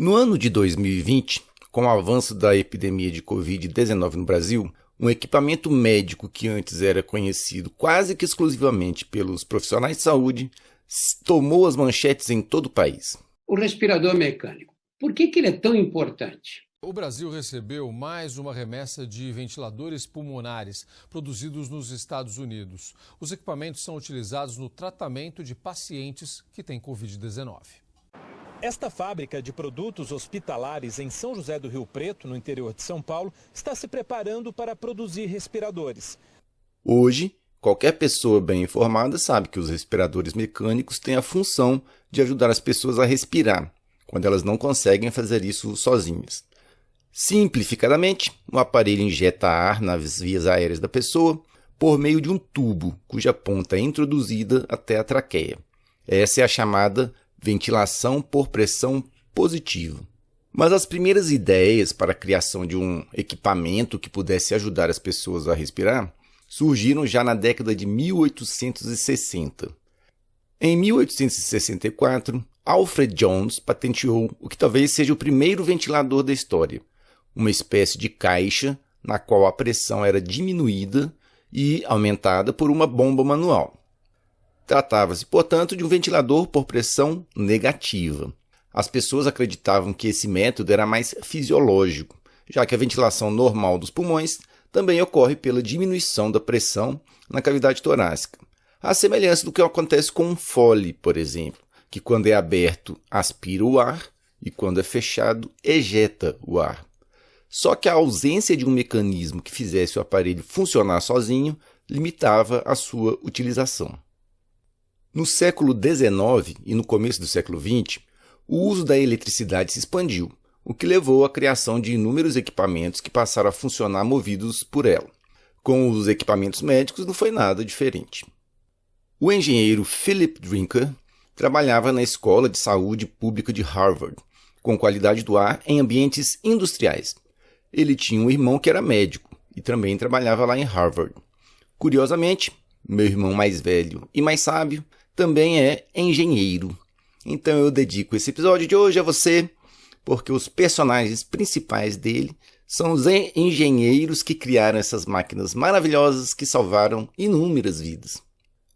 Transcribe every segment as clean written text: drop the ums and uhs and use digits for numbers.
No ano de 2020, com o avanço da epidemia de Covid-19 no Brasil, um equipamento médico que antes era conhecido quase que exclusivamente pelos profissionais de saúde tomou as manchetes em todo o país. O respirador mecânico. Por que ele é tão importante? O Brasil recebeu mais uma remessa de ventiladores pulmonares produzidos nos Estados Unidos. Os equipamentos são utilizados no tratamento de pacientes que têm Covid-19. Esta fábrica de produtos hospitalares em São José do Rio Preto, no interior de São Paulo, está se preparando para produzir respiradores. Hoje, qualquer pessoa bem informada sabe que os respiradores mecânicos têm a função de ajudar as pessoas a respirar, quando elas não conseguem fazer isso sozinhas. Simplificadamente, o aparelho injeta ar nas vias aéreas da pessoa por meio de um tubo, cuja ponta é introduzida até a traqueia. Essa é a chamada ventilação por pressão positiva. Mas as primeiras ideias para a criação de um equipamento que pudesse ajudar as pessoas a respirar surgiram já na década de 1860. Em 1864, Alfred Jones patenteou o que talvez seja o primeiro ventilador da história, uma espécie de caixa na qual a pressão era diminuída e aumentada por uma bomba manual. Tratava-se, portanto, de um ventilador por pressão negativa. As pessoas acreditavam que esse método era mais fisiológico, já que a ventilação normal dos pulmões também ocorre pela diminuição da pressão na cavidade torácica, à semelhança do que acontece com um Foley, por exemplo, que quando é aberto aspira o ar e quando é fechado ejeta o ar. Só que a ausência de um mecanismo que fizesse o aparelho funcionar sozinho limitava a sua utilização. No século XIX e no começo do século XX, o uso da eletricidade se expandiu, o que levou à criação de inúmeros equipamentos que passaram a funcionar movidos por ela. Com os equipamentos médicos não foi nada diferente. O engenheiro Philip Drinker trabalhava na Escola de Saúde Pública de Harvard, com qualidade do ar em ambientes industriais. Ele tinha um irmão que era médico e também trabalhava lá em Harvard. Curiosamente, meu irmão mais velho e mais sábio também é engenheiro. Então eu dedico esse episódio de hoje a você, porque os personagens principais dele são os engenheiros que criaram essas máquinas maravilhosas que salvaram inúmeras vidas.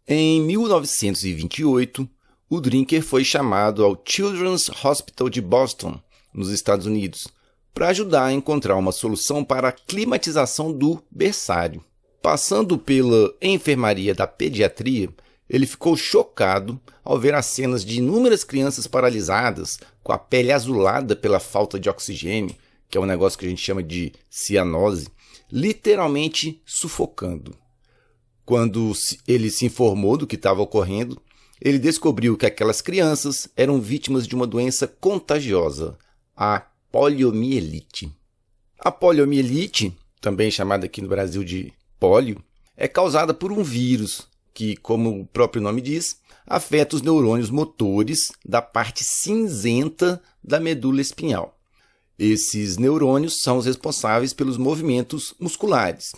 Em 1928, o Drinker foi chamado ao Children's Hospital de Boston, nos Estados Unidos, para ajudar a encontrar uma solução para a climatização do berçário. Passando pela enfermaria da pediatria, ele ficou chocado ao ver as cenas de inúmeras crianças paralisadas, com a pele azulada pela falta de oxigênio, que é um negócio que a gente chama de cianose, literalmente sufocando. Quando ele se informou do que estava ocorrendo, ele descobriu que aquelas crianças eram vítimas de uma doença contagiosa, a poliomielite. A poliomielite, também chamada aqui no Brasil de pólio, é causada por um vírus que, como o próprio nome diz, afeta os neurônios motores da parte cinzenta da medula espinhal. Esses neurônios são os responsáveis pelos movimentos musculares.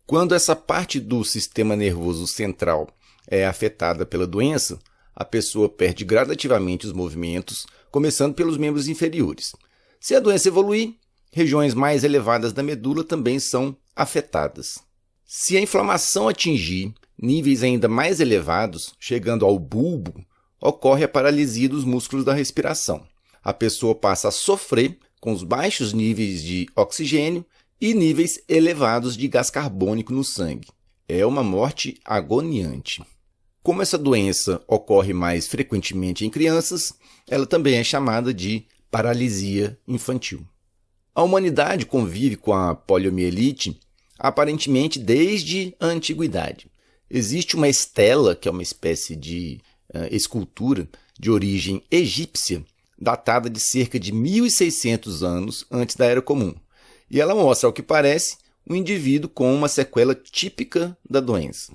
Quando essa parte do sistema nervoso central é afetada pela doença, a pessoa perde gradativamente os movimentos, começando pelos membros inferiores. Se a doença evoluir, regiões mais elevadas da medula também são afetadas. Se a inflamação atingir níveis ainda mais elevados, chegando ao bulbo, ocorre a paralisia dos músculos da respiração. A pessoa passa a sofrer com os baixos níveis de oxigênio e níveis elevados de gás carbônico no sangue. É uma morte agoniante. Como essa doença ocorre mais frequentemente em crianças, ela também é chamada de paralisia infantil. A humanidade convive com a poliomielite aparentemente desde a antiguidade. Existe uma estela, que é uma espécie de escultura de origem egípcia, datada de cerca de 1.600 anos antes da Era Comum. E ela mostra, ao que parece, um indivíduo com uma sequela típica da doença.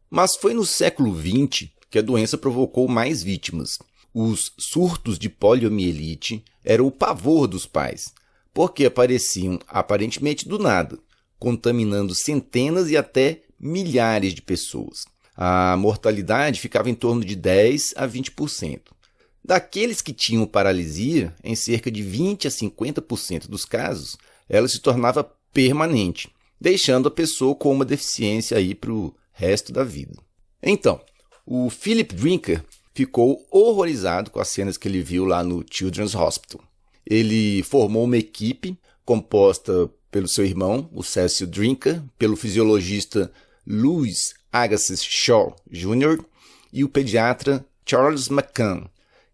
Mas foi no século XX que a doença provocou mais vítimas. Os surtos de poliomielite eram o pavor dos pais, porque apareciam aparentemente do nada, contaminando centenas e até milhares de pessoas. A mortalidade ficava em torno de 10% a 20%. Daqueles que tinham paralisia, em cerca de 20 a 50% dos casos, ela se tornava permanente, deixando a pessoa com uma deficiência aí para o resto da vida. Então, o Philip Drinker ficou horrorizado com as cenas que ele viu lá no Children's Hospital. Ele formou uma equipe composta pelo seu irmão, o Cecil Drinker, pelo fisiologista Louis Agassiz Shaw Jr. e o pediatra Charles McCann,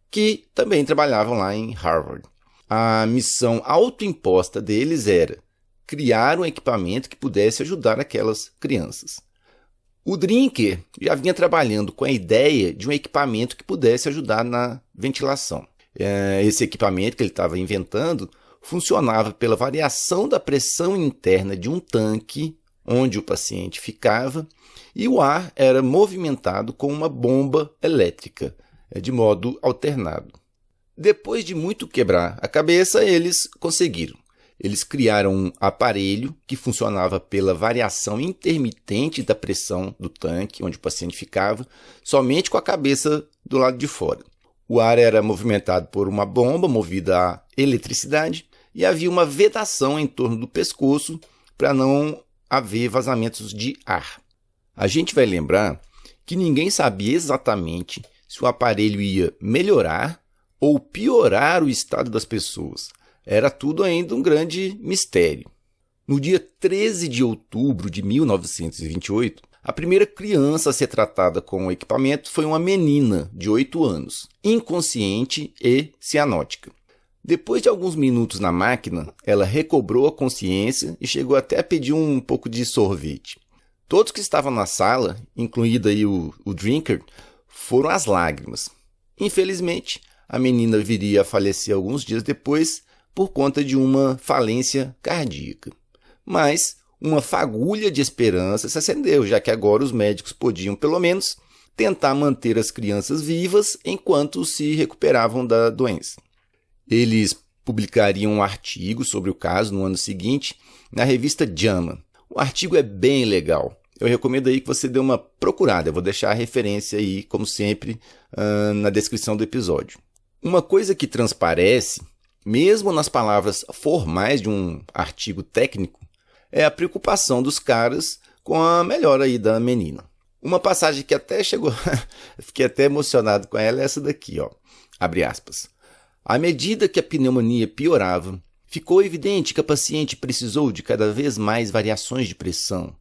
que também trabalhavam lá em Harvard. A missão autoimposta deles era criar um equipamento que pudesse ajudar aquelas crianças. O Drinker já vinha trabalhando com a ideia de um equipamento que pudesse ajudar na ventilação. Esse equipamento que ele estava inventando funcionava pela variação da pressão interna de um tanque onde o paciente ficava e o ar era movimentado com uma bomba elétrica, de modo alternado. Depois de muito quebrar a cabeça, eles conseguiram. Eles criaram um aparelho que funcionava pela variação intermitente da pressão do tanque, onde o paciente ficava, somente com a cabeça do lado de fora. O ar era movimentado por uma bomba movida a eletricidade e havia uma vedação em torno do pescoço para não haver vazamentos de ar. A gente vai lembrar que ninguém sabia exatamente se o aparelho ia melhorar ou piorar o estado das pessoas. Era tudo ainda um grande mistério. No dia 13 de outubro de 1928, a primeira criança a ser tratada com o equipamento foi uma menina de 8 anos, inconsciente e cianótica. Depois de alguns minutos na máquina, ela recobrou a consciência e chegou até a pedir um pouco de sorvete. Todos que estavam na sala, incluído aí o Drinker, foram às lágrimas. Infelizmente, a menina viria a falecer alguns dias depois por conta de uma falência cardíaca. Mas uma fagulha de esperança se acendeu, já que agora os médicos podiam, pelo menos, tentar manter as crianças vivas enquanto se recuperavam da doença. Eles publicariam um artigo sobre o caso no ano seguinte na revista JAMA. O artigo é bem legal. Eu recomendo aí que você dê uma procurada. Eu vou deixar a referência aí, como sempre, na descrição do episódio. Uma coisa que transparece, mesmo nas palavras formais de um artigo técnico, é a preocupação dos caras com a melhora aí da menina. Uma passagem que até chegou, fiquei até emocionado com ela, é essa daqui, ó. Abre aspas. À medida que a pneumonia piorava, ficou evidente que a paciente precisou de cada vez mais variações de pressão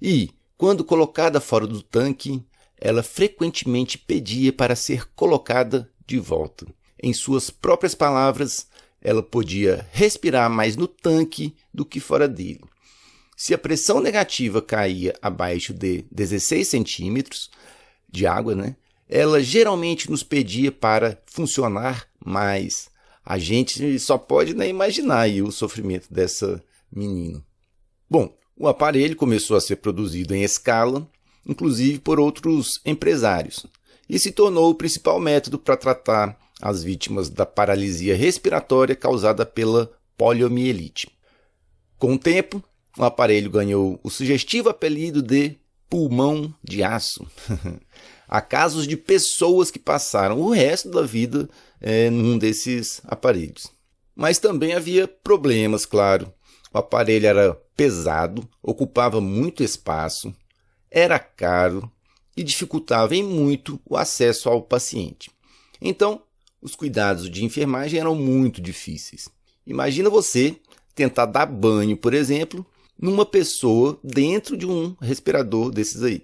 e, quando colocada fora do tanque, ela frequentemente pedia para ser colocada de volta. Em suas próprias palavras, ela podia respirar mais no tanque do que fora dele. Se a pressão negativa caía abaixo de 16 centímetros de água, ela geralmente nos pedia para funcionar mais. A gente só pode imaginar aí o sofrimento dessa menina. Bom, o aparelho começou a ser produzido em escala, inclusive por outros empresários, e se tornou o principal método para tratar as vítimas da paralisia respiratória causada pela poliomielite. Com o tempo, o aparelho ganhou o sugestivo apelido de pulmão de aço. Há casos de pessoas que passaram o resto da vida num desses aparelhos. Mas também havia problemas, claro. O aparelho era pesado, ocupava muito espaço, era caro e dificultava em muito o acesso ao paciente. Então, os cuidados de enfermagem eram muito difíceis. Imagina você tentar dar banho, por exemplo, numa pessoa dentro de um respirador desses aí.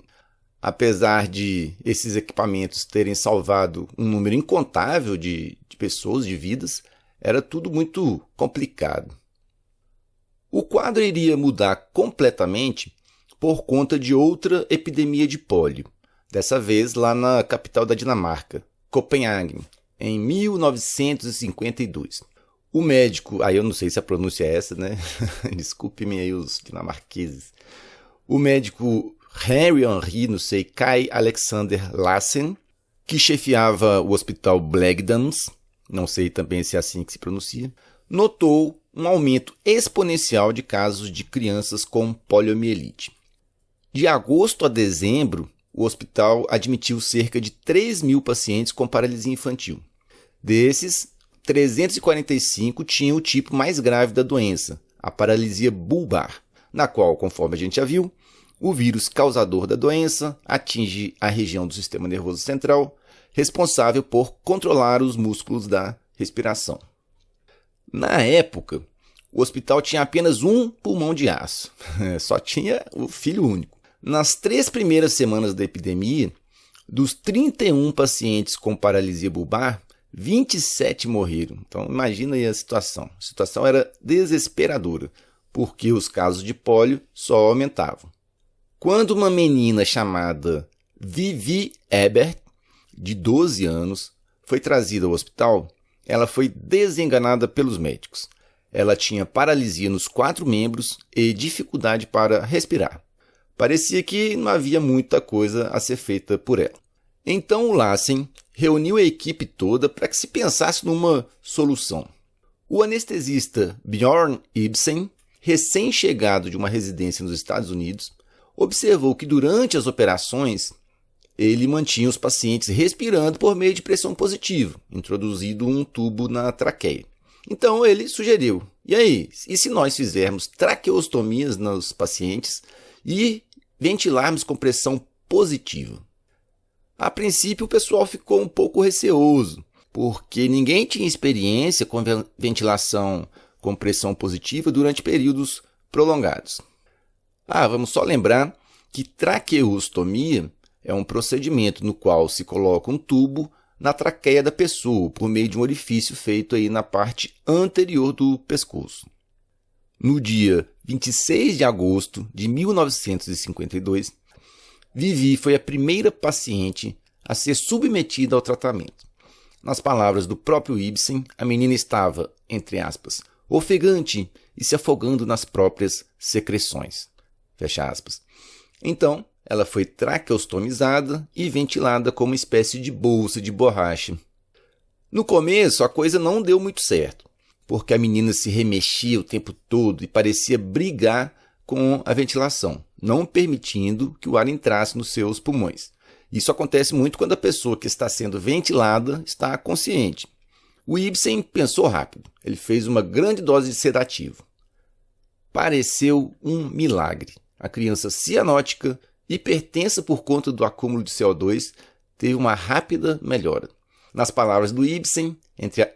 Apesar de esses equipamentos terem salvado um número incontável de pessoas, de vidas, era tudo muito complicado. O quadro iria mudar completamente por conta de outra epidemia de pólio, dessa vez lá na capital da Dinamarca, Copenhague, em 1952. O médico, eu não sei se a pronúncia é essa, Desculpe-me aí os dinamarqueses. O médico Henry, Kai Alexander Lassen, que chefiava o hospital Blegdams, não sei também se é assim que se pronuncia, notou um aumento exponencial de casos de crianças com poliomielite. De agosto a dezembro, o hospital admitiu cerca de 3.000 pacientes com paralisia infantil. Desses, 345 tinham o tipo mais grave da doença, a paralisia bulbar, na qual, conforme a gente já viu, o vírus causador da doença atinge a região do sistema nervoso central, responsável por controlar os músculos da respiração. Na época, o hospital tinha apenas um pulmão de aço, só tinha o filho único. Nas 3 primeiras semanas da epidemia, dos 31 pacientes com paralisia bulbar, 27 morreram. Então imagina aí a situação. A situação era desesperadora, porque os casos de pólio só aumentavam. Quando uma menina chamada Vivi Ebert, de 12 anos, foi trazida ao hospital, ela foi desenganada pelos médicos. Ela tinha paralisia nos 4 membros e dificuldade para respirar. Parecia que não havia muita coisa a ser feita por ela. Então o Lassen reuniu a equipe toda para que se pensasse numa solução. O anestesista Bjorn Ibsen, recém-chegado de uma residência nos Estados Unidos, observou que durante as operações ele mantinha os pacientes respirando por meio de pressão positiva, introduzido um tubo na traqueia. Então ele sugeriu, e aí, e se nós fizermos traqueostomias nos pacientes e ventilarmos com pressão positiva? A princípio o pessoal ficou um pouco receoso, porque ninguém tinha experiência com ventilação com pressão positiva durante períodos prolongados. Vamos só lembrar que traqueostomia é um procedimento no qual se coloca um tubo na traqueia da pessoa, por meio de um orifício feito aí na parte anterior do pescoço. No dia 26 de agosto de 1952, Vivi foi a primeira paciente a ser submetida ao tratamento. Nas palavras do próprio Ibsen, a menina estava, entre aspas, ofegante e se afogando nas próprias secreções. Fecha aspas. Então, ela foi traqueostomizada e ventilada como uma espécie de bolsa de borracha. No começo, a coisa não deu muito certo, porque a menina se remexia o tempo todo e parecia brigar com a ventilação, não permitindo que o ar entrasse nos seus pulmões. Isso acontece muito quando a pessoa que está sendo ventilada está consciente. O Ibsen pensou rápido. Ele fez uma grande dose de sedativo. Pareceu um milagre. A criança cianótica, hipertensa por conta do acúmulo de CO2, teve uma rápida melhora. Nas palavras do Ibsen,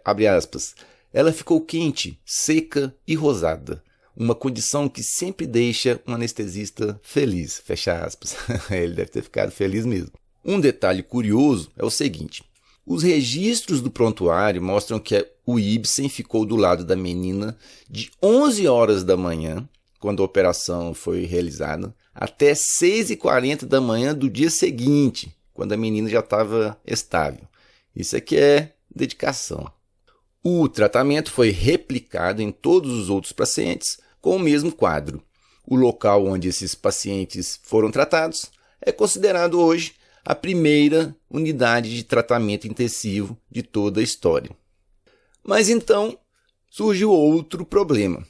abre aspas, ela ficou quente, seca e rosada. Uma condição que sempre deixa um anestesista feliz. Fecha aspas. Ele deve ter ficado feliz mesmo. Um detalhe curioso é o seguinte. Os registros do prontuário mostram que o Ibsen ficou do lado da menina de 11 horas da manhã, quando a operação foi realizada, até 6h40 da manhã do dia seguinte, quando a menina já estava estável. Isso aqui é dedicação. O tratamento foi replicado em todos os outros pacientes com o mesmo quadro. O local onde esses pacientes foram tratados é considerado hoje a primeira unidade de tratamento intensivo de toda a história. Mas então surgiu outro problema.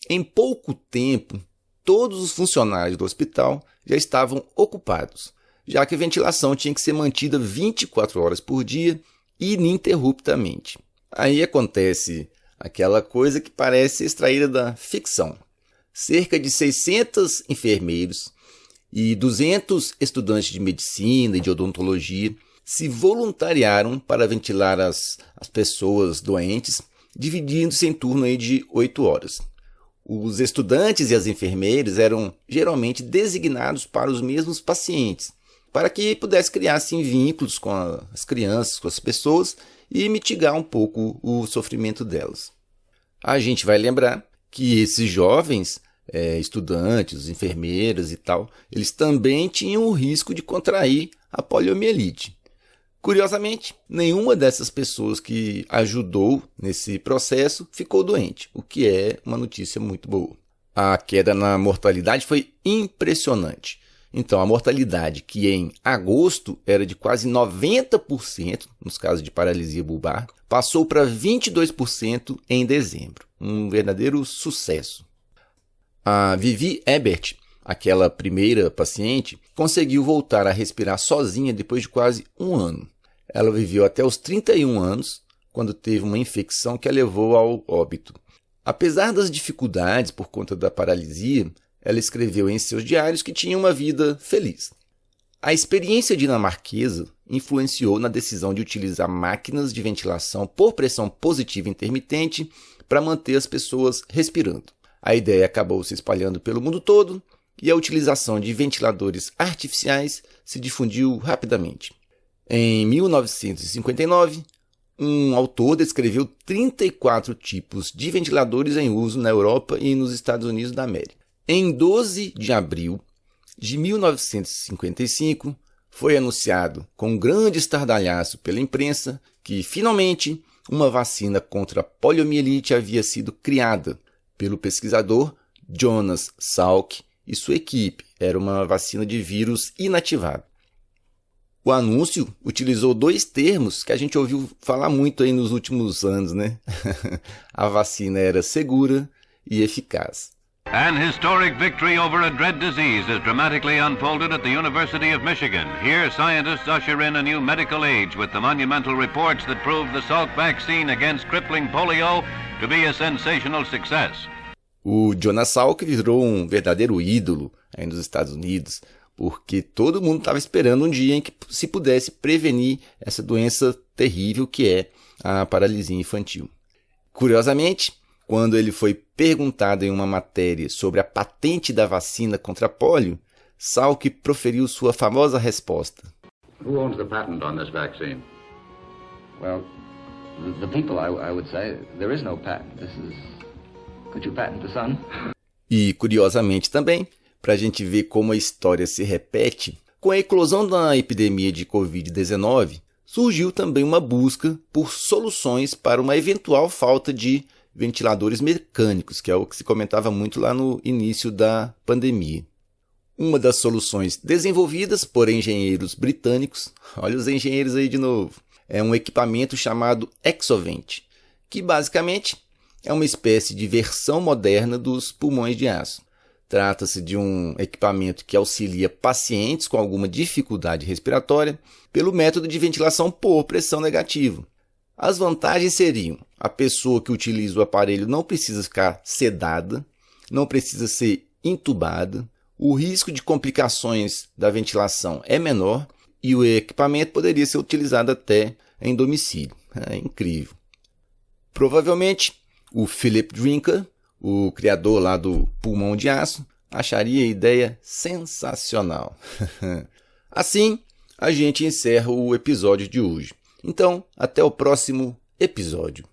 Em pouco tempo, todos os funcionários do hospital já estavam ocupados, já que a ventilação tinha que ser mantida 24 horas por dia, ininterruptamente. Aí acontece aquela coisa que parece extraída da ficção. Cerca de 600 enfermeiros e 200 estudantes de medicina e de odontologia se voluntariaram para ventilar as pessoas doentes, dividindo-se em turno aí de 8 horas. Os estudantes e as enfermeiras eram geralmente designados para os mesmos pacientes, para que pudesse criar assim, vínculos com as crianças, com as pessoas e mitigar um pouco o sofrimento delas. A gente vai lembrar que esses jovens estudantes, enfermeiras e tal, eles também tinham o risco de contrair a poliomielite. Curiosamente, nenhuma dessas pessoas que ajudou nesse processo ficou doente, o que é uma notícia muito boa. A queda na mortalidade foi impressionante. Então, a mortalidade, que em agosto era de quase 90% nos casos de paralisia bulbar, passou para 22% em dezembro. Um verdadeiro sucesso. A Vivi Ebert, aquela primeira paciente, conseguiu voltar a respirar sozinha depois de quase um ano. Ela viveu até os 31 anos, quando teve uma infecção que a levou ao óbito. Apesar das dificuldades por conta da paralisia, ela escreveu em seus diários que tinha uma vida feliz. A experiência dinamarquesa influenciou na decisão de utilizar máquinas de ventilação por pressão positiva intermitente para manter as pessoas respirando. A ideia acabou se espalhando pelo mundo todo e a utilização de ventiladores artificiais se difundiu rapidamente. Em 1959, um autor descreveu 34 tipos de ventiladores em uso na Europa e nos Estados Unidos da América. Em 12 de abril de 1955, foi anunciado com um grande estardalhaço pela imprensa que, finalmente, uma vacina contra a poliomielite havia sido criada pelo pesquisador Jonas Salk e sua equipe. Era uma vacina de vírus inativado. O anúncio utilizou dois termos que a gente ouviu falar muito aí nos últimos anos, né? A vacina era segura e eficaz. An historic victory over a dread disease is dramatically unfolded at the University of Michigan. Here, scientists usher in a new medical age with the monumental reports that prove the Salk vaccine against crippling polio to be a sensational success. O Jonas Salk virou um verdadeiro ídolo aí nos Estados Unidos, porque todo mundo estava esperando um dia em que se pudesse prevenir essa doença terrível que é a paralisia infantil. Curiosamente, quando ele foi perguntado em uma matéria sobre a patente da vacina contra a polio, Salk proferiu sua famosa resposta. Who owns the patent on this vaccine? Well, the people, I would say. There is no patent. Could you patent the sun? E, curiosamente também, para a gente ver como a história se repete, com a eclosão da epidemia de Covid-19, surgiu também uma busca por soluções para uma eventual falta de ventiladores mecânicos, que é o que se comentava muito lá no início da pandemia. Uma das soluções desenvolvidas por engenheiros britânicos, olha os engenheiros aí de novo, é um equipamento chamado Exovent, que basicamente é uma espécie de versão moderna dos pulmões de aço. Trata-se de um equipamento que auxilia pacientes com alguma dificuldade respiratória pelo método de ventilação por pressão negativa. As vantagens seriam: a pessoa que utiliza o aparelho não precisa ficar sedada, não precisa ser entubada, o risco de complicações da ventilação é menor e o equipamento poderia ser utilizado até em domicílio. É incrível. Provavelmente, o Philip Drinker, o criador lá do pulmão de aço, acharia a ideia sensacional. Assim, a gente encerra o episódio de hoje. Então, até o próximo episódio.